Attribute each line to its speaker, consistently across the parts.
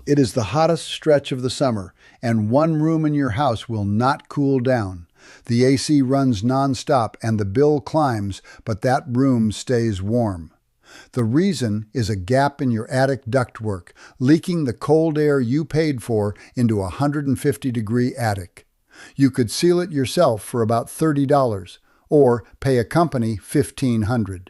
Speaker 1: It is the hottest stretch of the summer, and one room in your house will not cool down. The AC runs nonstop and the bill climbs, but that room stays warm. The reason is a gap in your attic ductwork, leaking the cold air you paid for into a 150-degree attic. You could seal it yourself for about $30, or pay a company $1,500.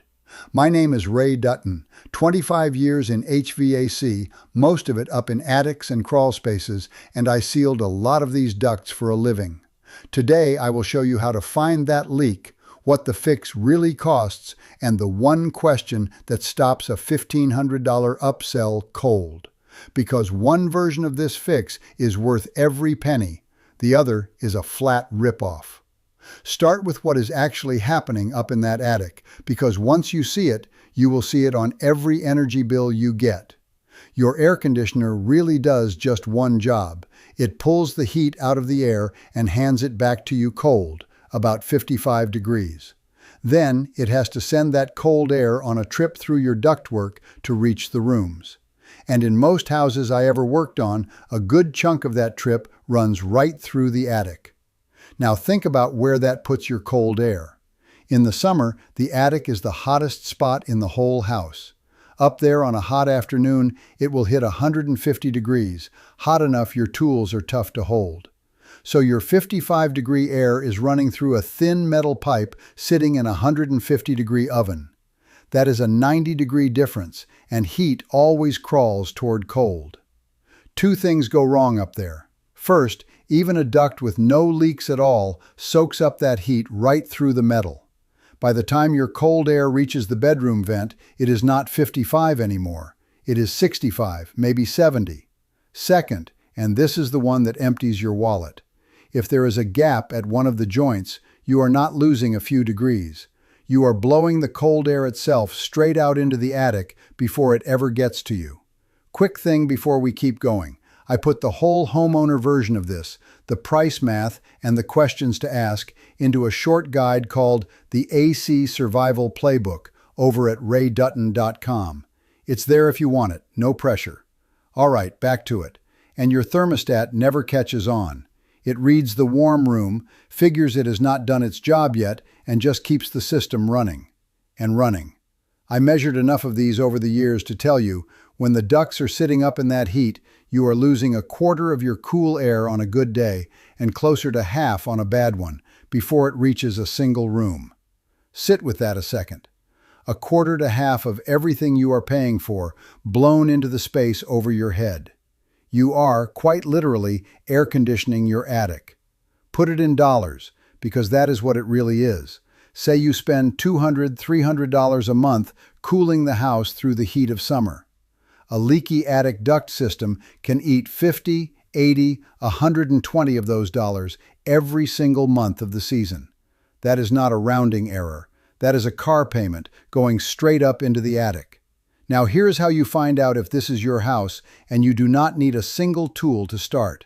Speaker 1: My name is Ray Dutton, 25 years in HVAC, most of it up in attics and crawl spaces, and I sealed a lot of these ducts for a living. Today I will show you how to find that leak, what the fix really costs, and the one question that stops a $1,500 upsell cold. Because one version of this fix is worth every penny, the other is a flat ripoff. Start with what is actually happening up in that attic, because once you see it, you will see it on every energy bill you get. Your air conditioner really does just one job. It pulls the heat out of the air and hands it back to you cold, about 55 degrees. Then it has to send that cold air on a trip through your ductwork to reach the rooms. And in most houses I ever worked on, a good chunk of that trip runs right through the attic. Now think about where that puts your cold air. In the summer, the attic is the hottest spot in the whole house. Up there on a hot afternoon, it will hit 150 degrees, hot enough your tools are tough to hold. So your 55-degree air is running through a thin metal pipe sitting in a 150-degree oven. That is a 90-degree difference, and heat always crawls toward cold. Two things go wrong up there. First, even a duct with no leaks at all soaks up that heat right through the metal. By the time your cold air reaches the bedroom vent, it is not 55 anymore. It is 65, maybe 70. Second, and this is the one that empties your wallet, if there is a gap at one of the joints, you are not losing a few degrees. You are blowing the cold air itself straight out into the attic before it ever gets to you. Quick thing before we keep going. I put the whole homeowner version of this, the price math and the questions to ask, into a short guide called the AC Survival Playbook over at raydutton.com. It's there if you want it, no pressure. All right, back to it. And your thermostat never catches on. It reads the warm room, figures it has not done its job yet, and just keeps the system running and running. I measured enough of these over the years to tell you, when the ducts are sitting up in that heat, you are losing a quarter of your cool air on a good day and closer to half on a bad one before it reaches a single room. Sit with that a second. A quarter to half of everything you are paying for blown into the space over your head. You are, quite literally, air conditioning your attic. Put it in dollars, because that is what it really is. Say you spend $200, $300 a month cooling the house through the heat of summer. A leaky attic duct system can eat 50, 80, 120 of those dollars every single month of the season. That is not a rounding error. That is a car payment going straight up into the attic. Now here's how you find out if this is your house and you do not need a single tool to start.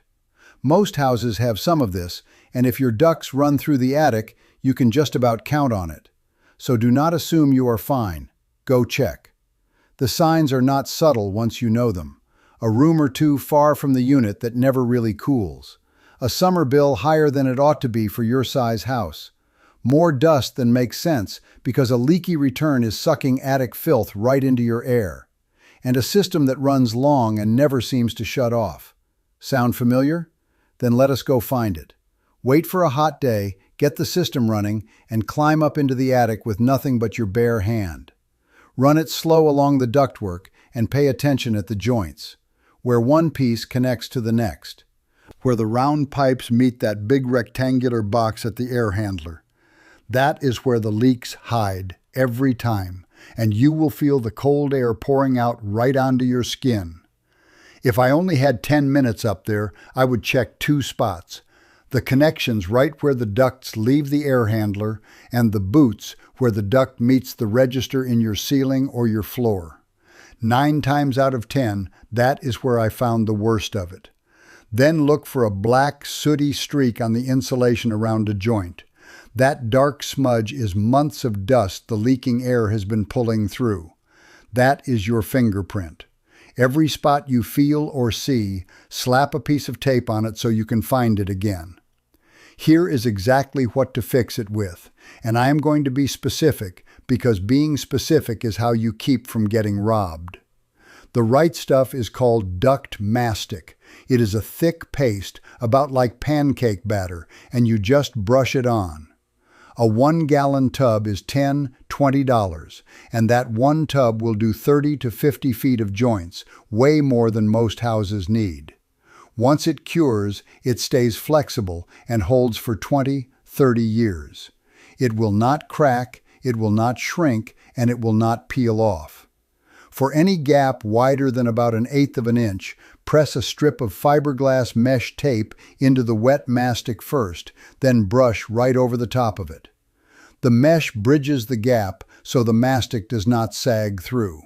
Speaker 1: Most houses have some of this, and if your ducts run through the attic, you can just about count on it. So do not assume you are fine. Go check. The signs are not subtle once you know them. A room or two far from the unit that never really cools. A summer bill higher than it ought to be for your size house. More dust than makes sense because a leaky return is sucking attic filth right into your air. And a system that runs long and never seems to shut off. Sound familiar? Then let us go find it. Wait for a hot day, get the system running, and climb up into the attic with nothing but your bare hand. Run it slow along the ductwork and pay attention at the joints, where one piece connects to the next, where the round pipes meet that big rectangular box at the air handler. That is where the leaks hide every time, and you will feel the cold air pouring out right onto your skin. If I only had 10 minutes up there, I would check two spots. The connections right where the ducts leave the air handler, and the boots where the duct meets the register in your ceiling or your floor. 9 times out of 10, that is where I found the worst of it. Then look for a black, sooty streak on the insulation around a joint. That dark smudge is months of dust the leaking air has been pulling through. That is your fingerprint. Every spot you feel or see, slap a piece of tape on it so you can find it again. Here is exactly what to fix it with, and I am going to be specific because being specific is how you keep from getting robbed. The right stuff is called duct mastic. It is a thick paste, about like pancake batter, and you just brush it on. A 1-gallon tub is $10, $20, and that one tub will do 30 to 50 feet of joints, way more than most houses need. Once it cures, it stays flexible and holds for 20, 30 years. It will not crack, it will not shrink, and it will not peel off. For any gap wider than about 1/8 of an inch, press a strip of fiberglass mesh tape into the wet mastic first, then brush right over the top of it. The mesh bridges the gap so the mastic does not sag through.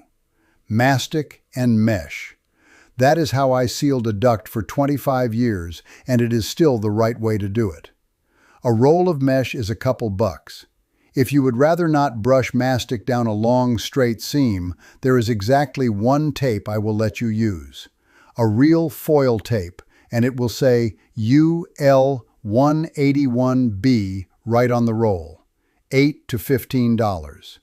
Speaker 1: Mastic and mesh. That is how I sealed a duct for 25 years, and it is still the right way to do it. A roll of mesh is a couple bucks. If you would rather not brush mastic down a long, straight seam, there is exactly one tape I will let you use. A real foil tape, and it will say UL181B right on the roll. $8 to $15.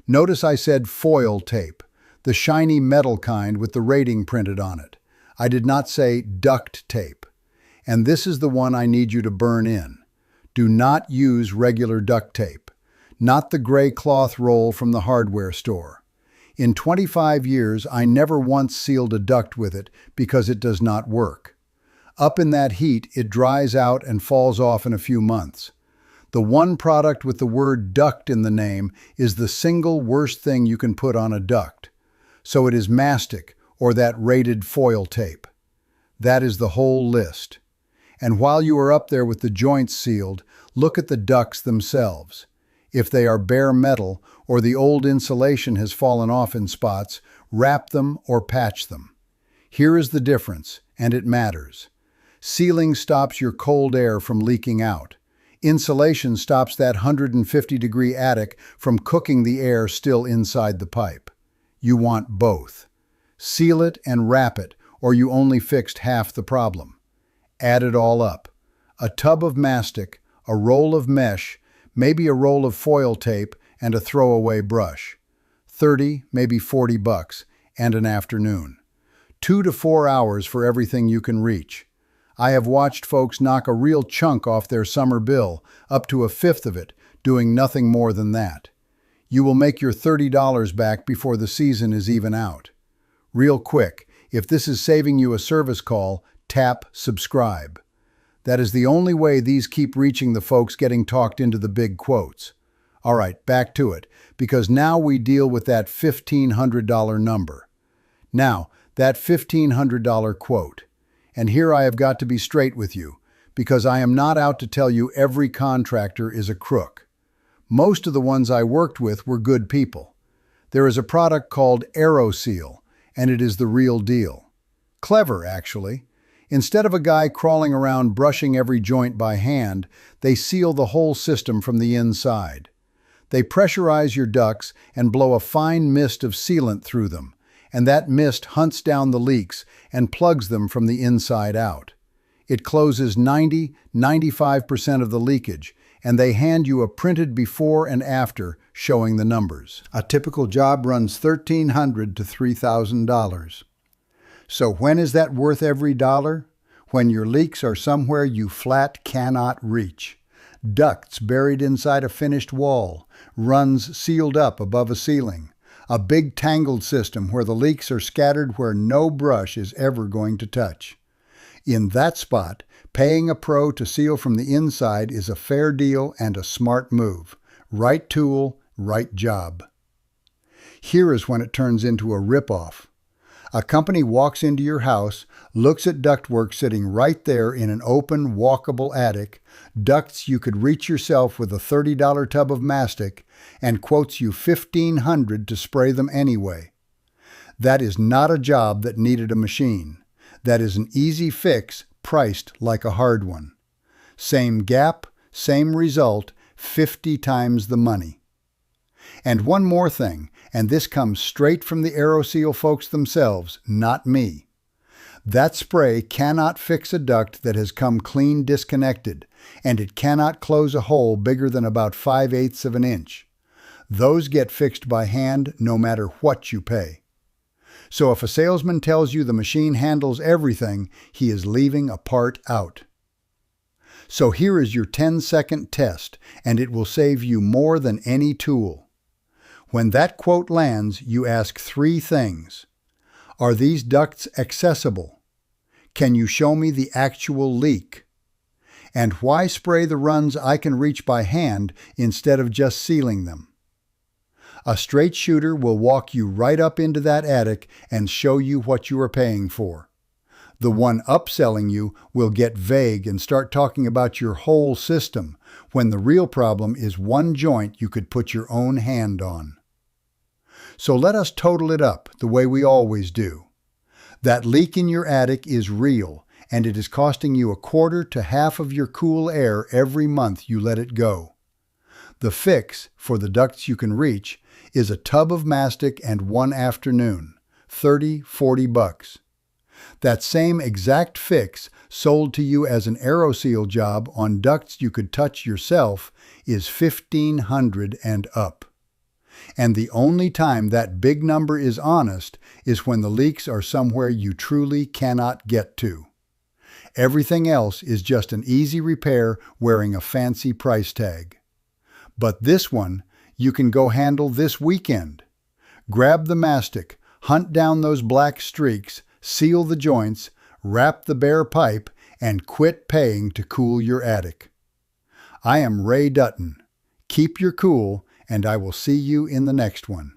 Speaker 1: Notice I said foil tape, the shiny metal kind with the rating printed on it. I did not say duct tape. And this is the one I need you to burn in. Do not use regular duct tape. Not the gray cloth roll from the hardware store. In 25 years, I never once sealed a duct with it because it does not work. Up in that heat, it dries out and falls off in a few months. The one product with the word duct in the name is the single worst thing you can put on a duct. So it is mastic, or that rated foil tape. That is the whole list. And while you are up there with the joints sealed, look at the ducts themselves. If they are bare metal or the old insulation has fallen off in spots, wrap them or patch them. Here is the difference, and it matters. Sealing stops your cold air from leaking out. Insulation stops that 150-degree attic from cooking the air still inside the pipe. You want both. Seal it and wrap it, or you only fixed half the problem. Add it all up. A tub of mastic, a roll of mesh, maybe a roll of foil tape, and a throwaway brush. 30, maybe 40 bucks, and an afternoon. 2 to 4 hours for everything you can reach. I have watched folks knock a real chunk off their summer bill, up to 1/5 of it, doing nothing more than that. You will make your $30 back before the season is even out. Real quick, if this is saving you a service call, tap subscribe. That is the only way these keep reaching the folks getting talked into the big quotes. All right, back to it, because now we deal with that $1,500 number. Now, that $1,500 quote. And here I have got to be straight with you, because I am not out to tell you every contractor is a crook. Most of the ones I worked with were good people. There is a product called Aeroseal, and it is the real deal. Clever, actually. Instead of a guy crawling around brushing every joint by hand, they seal the whole system from the inside. They pressurize your ducts and blow a fine mist of sealant through them, and that mist hunts down the leaks and plugs them from the inside out. It closes 90–95% of the leakage, and they hand you a printed before and after showing the numbers. A typical job runs $1,300 to $3,000. So when is that worth every dollar? When your leaks are somewhere you flat cannot reach. Ducts buried inside a finished wall, runs sealed up above a ceiling, a big tangled system where the leaks are scattered where no brush is ever going to touch. In that spot, paying a pro to seal from the inside is a fair deal and a smart move. Right tool, right job. Here is when it turns into a ripoff. A company walks into your house, looks at ductwork sitting right there in an open, walkable attic, ducts you could reach yourself with a $30 tub of mastic, and quotes you $1,500 to spray them anyway. That is not a job that needed a machine. That is an easy fix priced like a hard one. Same gap, same result, 50 times the money. And one more thing, and this comes straight from the Aeroseal folks themselves, not me. That spray cannot fix a duct that has come clean disconnected, and it cannot close a hole bigger than about 5/8 of an inch. Those get fixed by hand no matter what you pay. So if a salesman tells you the machine handles everything, he is leaving a part out. So here is your 10-second test, and it will save you more than any tool. When that quote lands, you ask 3 things. Are these ducts accessible? Can you show me the actual leak? And why spray the runs I can reach by hand instead of just sealing them? A straight shooter will walk you right up into that attic and show you what you are paying for. The one upselling you will get vague and start talking about your whole system, when the real problem is one joint you could put your own hand on. So let us total it up the way we always do. That leak in your attic is real, and it is costing you 1/4 to half of your cool air every month you let it go. The fix, for the ducts you can reach, is a tub of mastic and 1 afternoon, $30–40. That same exact fix, sold to you as an Aeroseal job on ducts you could touch yourself, is $1,500 and up. And the only time that big number is honest is when the leaks are somewhere you truly cannot get to. Everything else is just an easy repair wearing a fancy price tag. But this one, you can go handle this weekend. Grab the mastic, hunt down those black streaks, seal the joints, wrap the bare pipe, and quit paying to cool your attic. I am Ray Dutton. Keep your cool, and I will see you in the next one.